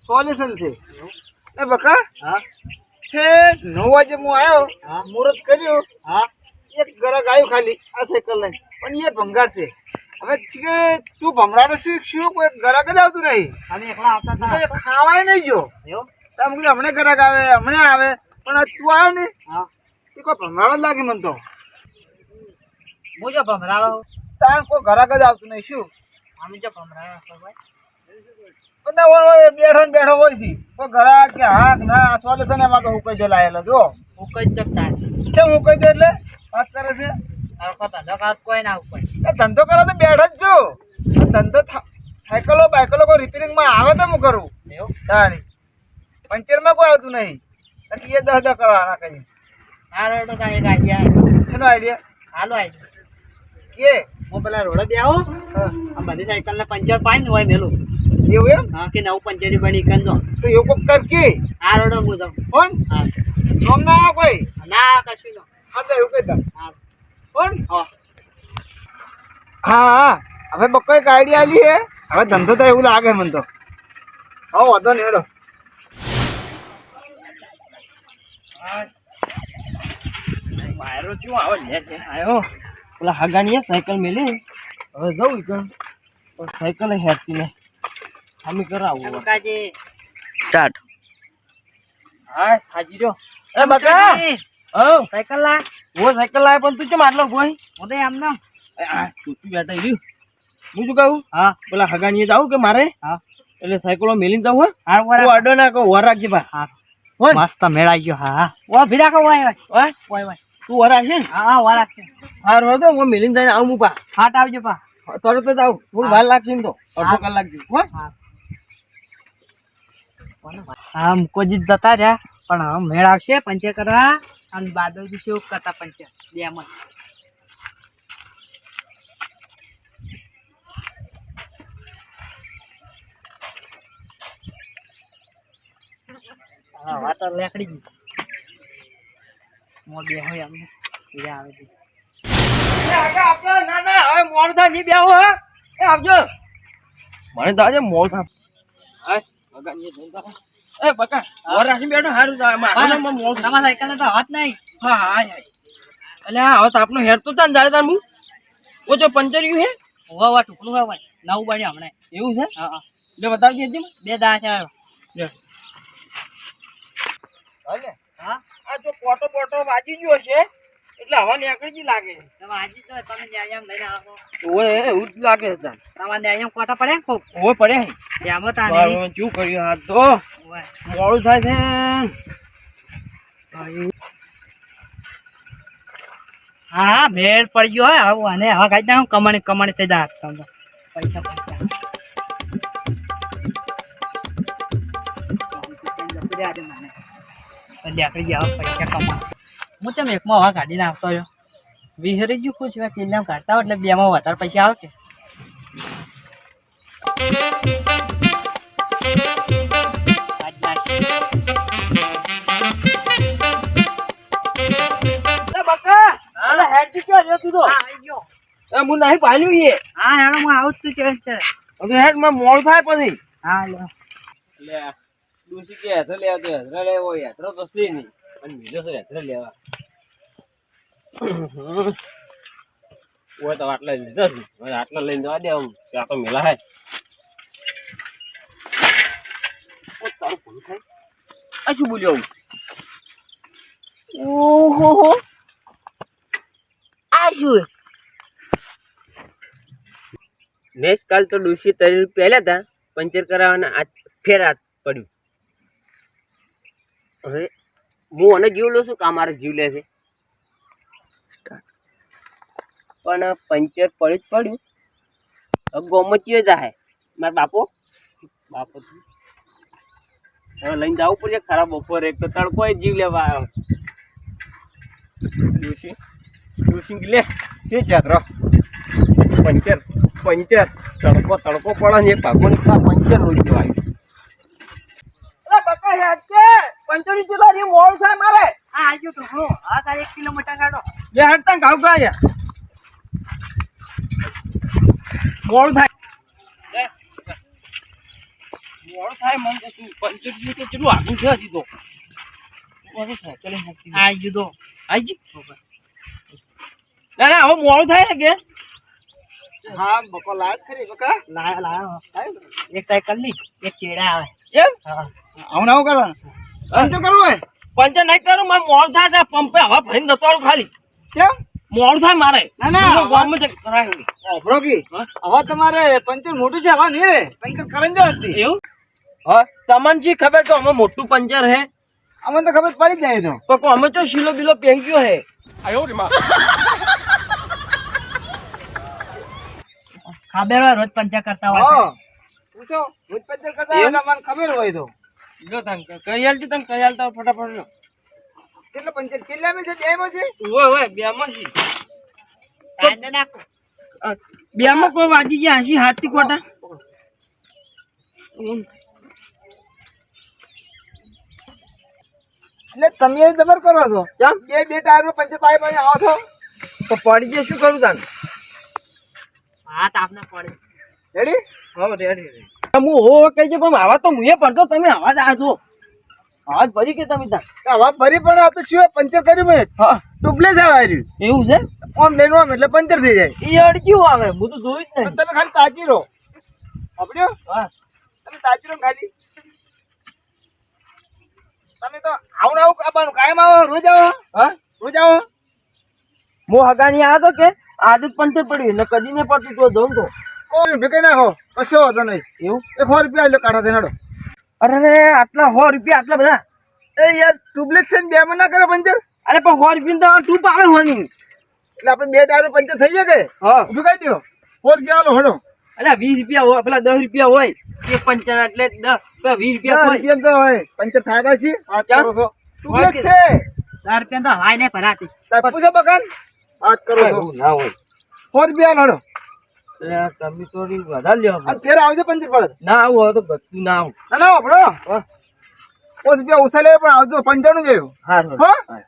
Solution છે એ બકા હા છે 9 વાગે હું આવ્યો મુહૂર્ત કર્યું હા એક ગ્રાહક આવ્યું ખાલી આ સાયકલ લઈને પણ એ ભંગાર છે હવે તું ભમરાડો શું કોઈ ગ્રાહક જ આવતું નહીં અમે એકલા આવતા હતા તો ખાવાય નહીં જો એવું તમે કીધું હમણાં ગ્રાહક આવે હમણાં આવે પણ તું આવ્યો ને હા એ કોઈ ભમરાડો જ લાગે મને તો હું જો ભમરાળો તાર કોઈ ગ્રાહક જ આવતું નહીં શું અમે જો ભમરાળો છો ભાઈ બધા બેઠો ને બેઠો હોય છે કોઈ ગ્રાહક કે હા ના સોલ્યુશન એમાં તો હું કઈ જો લાયેલો જો હું કઈ જગતા કેમ હું કઈ જો એટલે વાત કરે છે ધંધો કાત કોઈ ના ઉપર એ ધંધો કરો તો બેઠો જ છું ધંધો સાયકલો બાયકલો કોઈ રિપેરિંગમાં આવે તો હું કરું એવું તાણી પંચરમાં કોઈ આવતું નહીં બાકી એ 10 કરવાના કઈ આ રોડ કા એક આઈડિયા શેનો આઈડિયા હાલો આઈડિયા કે હું પેલા રોડે બે આવો આ બધી સાયકલ ને પંચર પાઈ ને હોય મેલું એવું એમ હા કે નવું પંચરી બની કંજો તો એવું કોક કર કે આ રોડ હું જાઉં કોણ હા સોમ ના કોઈ ના કશું ન હા તો એવું કહેતા હા કોણ હા હા હવે બક્કો એક આઈડિયા આલી હે હવે ધંધો તો એવું લાગે મને તો હા વાંધો નહીં હેડો મારો શું આવે લે આવ્યો પેલા હગાણીએ સાયકલ મેલી હવે જવું કે સાયકલ હેરતી ને અમે કરાવું કાજી સ્ટાર્ટ હા હાજી રહ્યો એ બકા ઓ સાયકલ લા ઓ સાયકલ લાય પણ તું કેમ આટલો કોઈ હું તો એમ ના તું બેઠા રહ્યું હું શું કહું હા પેલા હગાણીએ જાવું કે મારે હા એટલે સાયકલો મેલીને જાવું હા તું અડો ના કહો વર રાખજે બા હા મસ્ત મેળાઈ ગયો હા ઓ ભીરા કહો વાય વાય વાય તું વર રાખશે ને હા હા વર રાખશે હા રો તો હું મેલીને જઈને આવું પા હાટ આવજો પા તરત જ આવું થોડું વાર લાગશે ને તો અડધો કલાક જેવું હો હા મુકોજી જતા રહ્યા પણ હવે મેળ આવશે પંચર કરવા અને બાદલજી શું કરતા પંચર બે માં હા વાટર લેકડી ગઈ મો બે હોય અમને એ આવે છે આપણે ના ના હવે મોડ થાય ની બેહો હે એ આવજો મને તો આજે મોડ થાય હા અગાની જંતા એ બકા ઓર રાખી બેઠો હારું આગળ મોડ તમારા સાયકલ તો હાથ નહીં હા હા એટલે હવે તો આપણો હેડ તો તાન જાય તાન હું ઓ જો પંચર્યું હે હોવા વા ટુકડું હોય નવું બન્યું હમણે એવું છે હા હા લે બતાવજે હજી બે દા છે લે હાલે હા આ જો પોટો વાજી ગયો છે એટલે હવા નીકળી જ લાગે તમે વાજી તો તમે ન્યાયમ લઈને આવો ઓય એવું જ લાગે છે તમારે ન્યાયમ કોટા પડે કોક ઓય પડે એમાં તાને શું કર્યું હાથ તો મોડું થાય છે હા ભેળ પડી ગયો હોય હવે અને હવે કાઢી નાખું કમાણી થઈ જાય તમને પૈસા લેકડી જાવ પૈસા કમા હું તમે એકમાં હવા કાઢી નાખતો રહ્યો વિહરી ગયું ખુશ કિલ્લા કાઢતા હોય એટલે બેમાં વધારે પૈસા આવે કે હું નહીં પાલ્યું એ હા હેડો હું આવું જ છું હેડ માં મોડ થાય પછી હા લે ડૂસી કે હેતરો લેવા તો હેતરો લેવો હેતરો તો છે નહીં અને બીજો છે હેતરો લેવા ઓય તો આટલા લીધો છે હવે આટલા લઈને જવા દે હું ત્યાં તો મેલા હે તારું ભૂલ થાય આ શું બોલ્યો ઓહો આ શું નેક્સ્ટ કાલ તો ડૂસી તરી પહેલા હતા પંચર કરાવવાના આ ફેર હાથ પડ્યું હવે હું અને જીવ લઉં છું કે મારે જીવ લે છે પણ પંચર પડી જ પડ્યું ગોમચીએ જાય મારા બાપો હવે લઈને જવું પડશે ખરાબ બપોરે એક તો તડકો જીવ લેવા આવ્યો ડૂસી લે શું ચાતરો પંચર તડકો પડે ને ભાગો પંચર રોજ પંચર મોડ થાય મારે આજુ તો હો આ તારે 1 કિલોમીટર કાઢો જે હટતા ગાવ ગયા મોડ થાય થાય મને તો તું પંચર તો કેટલું આગું છે હજી તો મારે સાયકલ હેરતી નહીં. આઈ ગયું તો આઈ જી ના ના હવે મોડું થાય ને કે હા બકો લાયક ખરી બકા લાયો એક સાયકલ ની એક ચેડા આવે એમ હા આવું આવું કરવાનું પંચર કરવું હોય પંચર નહીં કરું મારે મોડું થાય ત્યાં પંપે હવા ભરીને જતો રહું ખાલી કેમ મોડું થાય મારે ના, ના. હું ગામમાં જઈને કરાવી લઈશ. બ્રોકી હા? હવે તમારે પંચર મોટું છે હવે નહીં રે પંચર કરંજ જ હતી એવું હા તમને જી ખબર કે અમે મોટું પંચર હે અમને તો ખબર પડી જ જાય તો પણ કો અમે તો શીલો બીલો પહેરી ગયો હે ખબર હોય રોજ પંચર કરતા હોય હા પૂછો હું પંચર કરતા હોય એટલે મને ખબર હોય તો લો તને કઈ હાલતી તને કઈ હાલતા ફટાફટ લો કેટલા પંચર કેટલામાં છે બેમાં છે ઓય બે માં છી કાંદે નાખો બે માં કોઈ વાજી ગયા હસી હાથ થી કોટા એટલે તમે એ જબર કરો છો ચમ બે ટાયર પંચર પાઈ પાઈ આવો છો તો પડી જાય શું કરું તાન હાથ આપને પડે રેડી હા રેડી હું હો કહી છે પણ આવા તો મુએ પડતો તમે આવા જ આજો આવાજ ભરી કે તમે તાન હવા ફરી પણ આ તો શું પંચર કર્યું મેં હા ટુબલેસ આવે રહ્યું એવું છે આમ લઈને આમ એટલે પંચર થઈ જાય એ અડક્યું આવે હું તો જોયું જ પણ નહીં તમે ખાલી તાજી રહો આપડ્યો હા તમે તાજી રહો ખાલી તમે તો આવું આવું આપવાનું કાયમ આવો રોજ આવો હા રોજ આવો હું હગાની આ તો કે આજ જ પંચર પડ્યું ને કદી ને પડતું તો જઉં તો કોઈ ભેગા નાખો કશો વાંધો નહીં એવું 100 રૂપિયા એટલે કાઢા દેનાડો અરે આટલા 100 રૂપિયા આટલા બધા એ યાર ટ્યુબલેસ છે ને બે માં ના કરે પંચર અરે પણ 100 રૂપિયા તો ટૂપ આવે હોની એટલે આપણે બે ટાયર પંચર થઈ જાય કે હા ઉભી કરી દો 100 રૂપિયા આલો હડો અલ્યા 20 રૂપિયા હોય પેલા 10 રૂપિયા હોય એક પંચર એટલે 10 પેલા 20 રૂપિયા હોય રૂપિયા તો હોય પંચર થાય છે વાત કરો છો ટ્યુબલેસ છે 10 રૂપિયા તો હવાય ને ભરાતી તાર પૂછો બકાન વાત કરો છો એવું ના હોય 100 રૂપિયા હડો અલ્યા તમે તો વધારે લ્યો અને ફેર આવજો પંચર પડે ના આવું હોય તો બધું ના આવું ના ના આપડો હા 100 રૂપિયા ઓછા લે પણ આવજો 95 જોયું હારું હા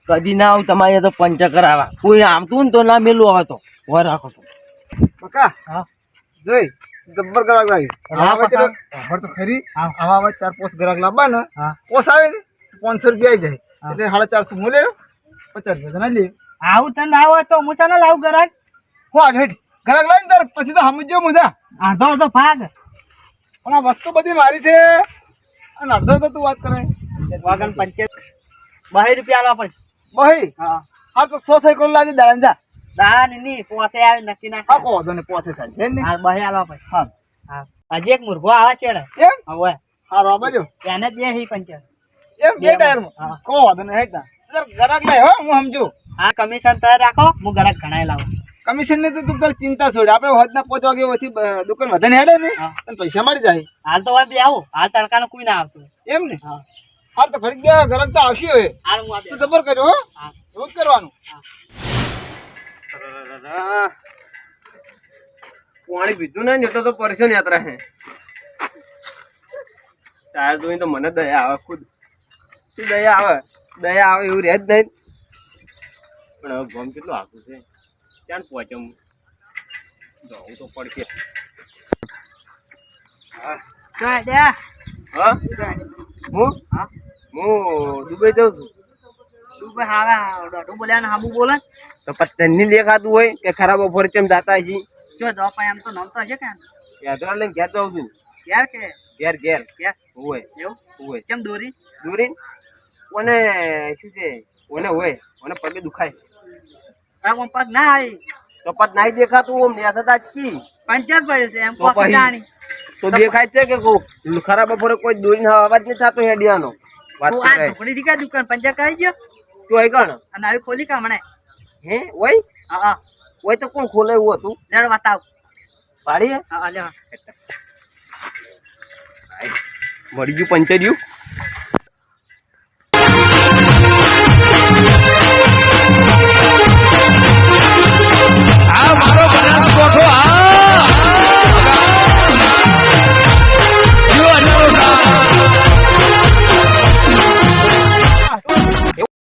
કદી ના આવું તમારે તો પંચર કરાવવા કોઈ આવતું ને તો ના મેલું આવે તો હોય રાખો તો બકા હા જોઈ જબ્બર ગ્રાહક લાગ્યું હા, આવા વચ્ચે બકા. ખબર તો ખરી હા. આવા વચ્ચે 4 પોસ્ટ ગ્રાહક લાવવા ને હા. પોસ આવે ને 500 રૂપિયા આવી જાય હા. એટલે 450 હું લેવો 50 રૂપિયા તો ના લે આવું તને ના હોય તો હું તને લાવું ગરાક હો હેઠ ગ્રાહક લાવીને તાર પછી તો સમજો મજા અડધો અડધો ભાગ પણ આ વસ્તુ બધી મારી છે અને અડધો તો તું વાત કરે વાગન 20 રૂપિયા આલવા પડે બહી હા હા તો 100 સાયકલ લાગી દાડા જા દાડા ની પોસે આવે નક્કી ના હા કો વાંધો ને પોસે સાહેબ છે ને હા 20 આલવા પડે હા હા હજી એક મુર્ગો આવે ચેડે એમ હવે હા રો બાજુ એને બે હી પંચર એમ બે ટાયરમાં હા. કો વાંધો ને હેઠ તાર ગ્રાહક લે હો હું સમજુ હા કમિશન તો રાખો હું ગરાક ઘણાય લાવું કમિશન ને તો તું તાર ચિંતા છોડ આપણે હોદના 5 વાગે ઓથી દુકાન વધે ને હેડે ને હા. તને પૈસા મળી જાય હાલ તો હવે બે આવું હાલ તડકાનો કોઈ ના આવતું એમ ને હા હાર તો ખરીદ ગયા ગ્રાહક તો આવશે હવે હાલ હું આ તું જબર કર્યો હો હા એવું જ કરવાનું પાણી પીધું નહીં એટલે તો પરેશાન યાત્રા હે ટાયર જોઈને તો મને દયા આવે ખુદ શું દયા આવે એવું રહે જ નહીં પણ હવે ગમ કેટલું આખું છે ક્યાં પહોંચે હું જવું તો પડશે હા હા હું હા હું દુબઈ જાઉં છું તું ભાઈ હાવા ડોટું બોલ્યા ને હાબુ બોલે તો પત્તન ની દેખાતું હોય કે ખરાબ બપોરે કેમ જાતા હજી જો દો ભાઈ એમ તો નામ તો હશે કે યાત્રા લઈને ઘેર જાઉં છું યાર કે ઘેર ઘેર યાર હોય એવું હોય કેમ દોરી દૂરી ઓને શું છે ઓને હોય ઓને પગે દુખાય આ કોણ પગ ના આવી તો પત નહીં દેખાતું ઓમ નેસા તાચકી પંચર પડ્યું છે એમ તો પગ પછી? જાણી તો દેખાય છે કે કહું ખરાબ બપોરે કોઈ દોરીને અવાજ નહીં થતો હેડિયાનો વાત તું આ કરે ઢોકળી થી કઈ દુકાન પંચર કરી ગયો તું આઈ કણ અને આવી ખોલી કા મને હે ઓય હા હા ઓય તો કોણ ખોલે એવું હતું જડ બતાવ પાડી હા લે મળી ગયું પંચર્યું